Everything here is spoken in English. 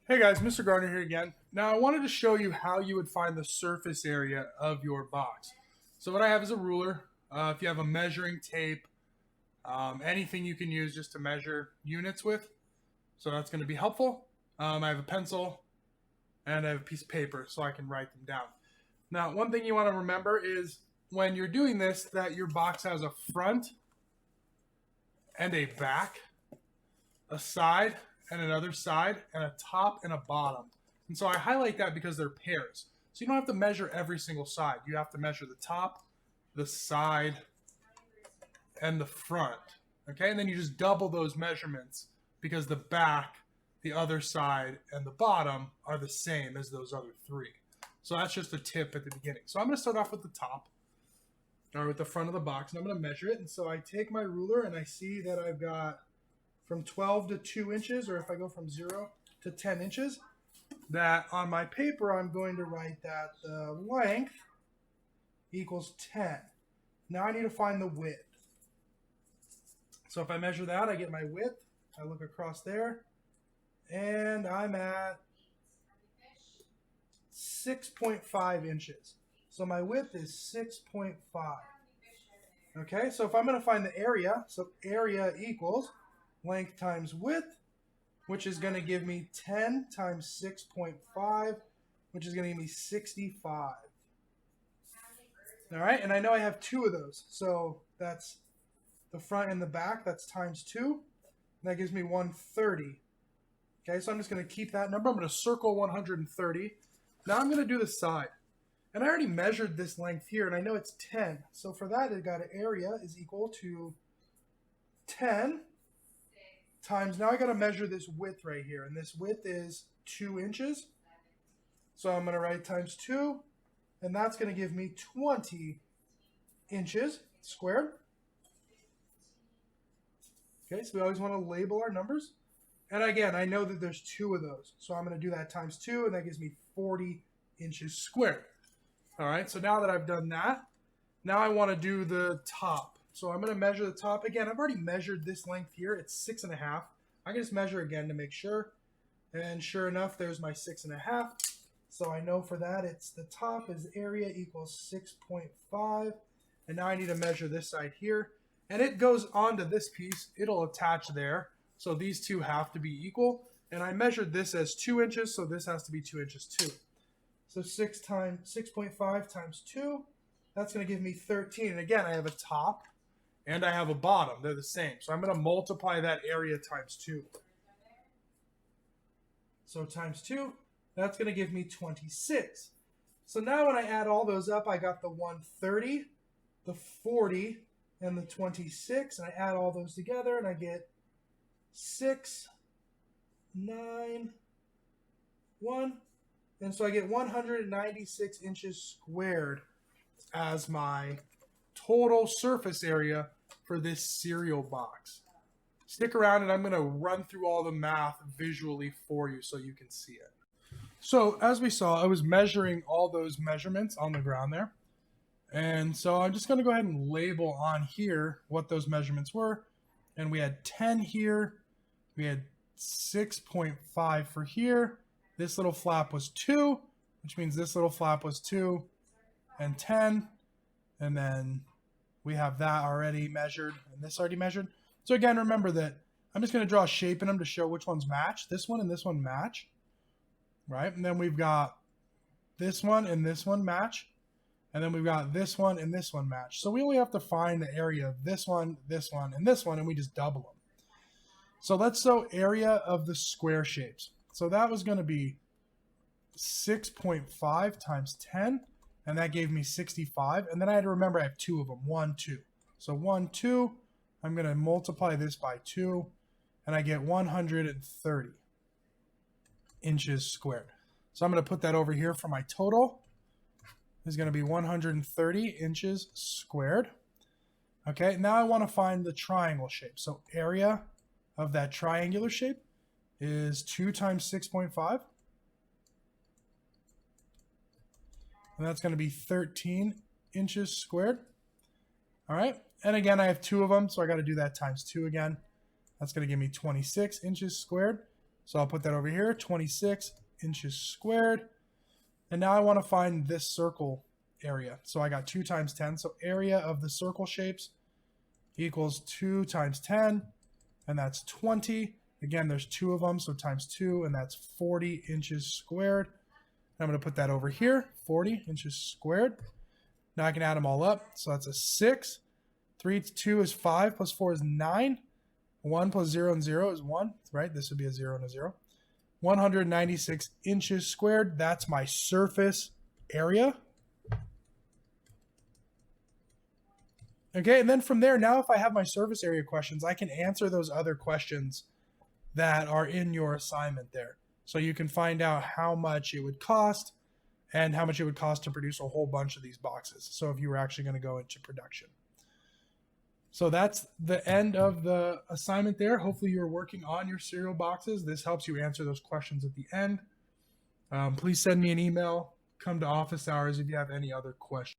Hey guys, Mr. Gardner here again. Now I wanted to show you how you would find the surface area of your box. So what I have is a ruler. If you have a measuring tape, anything you can use just to measure units with. So that's going to be helpful. I have a pencil and I have a piece of paper so I can write them down. Now one thing you want to remember is when you're doing this that your box has a front and a back, a side and another side, and a top and a bottom. And so I highlight that because they're pairs. So you don't have to measure every single side. You have to measure the top, the side, and the front. Okay, and then you just double those measurements because the back, the other side, and the bottom are the same as those other three. So that's just a tip at the beginning. So I'm going to start off with the top, or with the front of the box, and I'm going to measure it. And so I take my ruler and I see that I've got from 12 to 2 inches, or if I go from 0 to 10 inches, that on my paper I'm going to write that the length equals 10. Now I need to find the width. So if I measure that, I get my width. I look across there, and I'm at 6.5 inches. So my width is 6.5. Okay, so if I'm going to find the area, so area equals length times width, which is going to give me 10 times 6.5, which is going to give me 65. All right, and I know I have two of those, so that's the front and the back. That's times 2, and that gives me 130. Okay, so I'm just going to keep that number. I'm going to circle 130. Now I'm going to do the side. And I already measured this length here, and I know it's 10. So for that, I got an area is equal to 10 times, now I got to measure this width right here, and this width is 2 inches. So I'm going to write times 2, and that's going to give me 20 inches squared. Okay, so we always want to label our numbers. And again, I know that there's 2 of those, so I'm going to do that times 2, and that gives me 40 inches squared. All right, so now that I've done that, now I want to do the top. So I'm going to measure the top again. I've already measured this length here. It's 6.5. I can just measure again to make sure. And sure enough, there's my 6.5. So I know for that, it's the top is area equals 6.5. And now I need to measure this side here. And it goes onto this piece. It'll attach there. So these two have to be equal. And I measured this as 2 inches, so this has to be 2 inches too. So 6.5 times 2, that's going to give me 13. And again, I have a top and I have a bottom. They're the same. So I'm going to multiply that area times 2. So times 2, that's going to give me 26. So now when I add all those up, I got the 130, the 40, and the 26. And I add all those together, and I get 6, 9, 1. And so I get 196 inches squared as my total surface area for this cereal box. Stick around and I'm going to run through all the math visually for you so you can see it. So as we saw, I was measuring all those measurements on the ground there. And so I'm just going to go ahead and label on here what those measurements were. And we had 10 here. We had 6.5 for here. This little flap was 2, which means this little flap was 2 and 10. And then we have that already measured and this already measured. So again, remember that I'm just going to draw a shape in them to show which ones match. This one and this one match, right? And then we've got this one and this one match. And then we've got this one and this one match. So we only have to find the area of this one, and this one, and we just double them. So let's show area of the square shapes. So that was going to be 6.5 times 10, and that gave me 65. And then I had to remember I have 2 of them, 1, 2. So 1, 2, I'm going to multiply this by 2, and I get 130 inches squared. So I'm going to put that over here for my total. Is going to be 130 inches squared. Okay, now I want to find the triangle shape. So area of that triangular shape is 2 times 6.5. And that's going to be 13 inches squared. All right, and again, I have 2 of them, so I got to do that times 2 again. That's going to give me 26 inches squared. So I'll put that over here, 26 inches squared. And now I want to find this circle area. So I got 2 times 10. So area of the circle shapes equals 2 times 10, and that's 20. Again, there's 2 of them, so times 2, and that's 40 inches squared. I'm going to put that over here, 40 inches squared. Now I can add them all up. So that's a 6. 3 to 2 is 5, plus 4 is 9. 1 plus 0 and 0 is 1, right? This would be a 0 and a 0. 196 inches squared. That's my surface area. Okay, and then from there, now if I have my surface area questions, I can answer those other questions that are in your assignment there. So you can find out how much it would cost and how much it would cost to produce a whole bunch of these boxes. So if you were actually going to go into production. So that's the end of the assignment there. Hopefully you're working on your cereal boxes. This helps you answer those questions at the end. Please send me an email. Come to office hours if you have any other questions.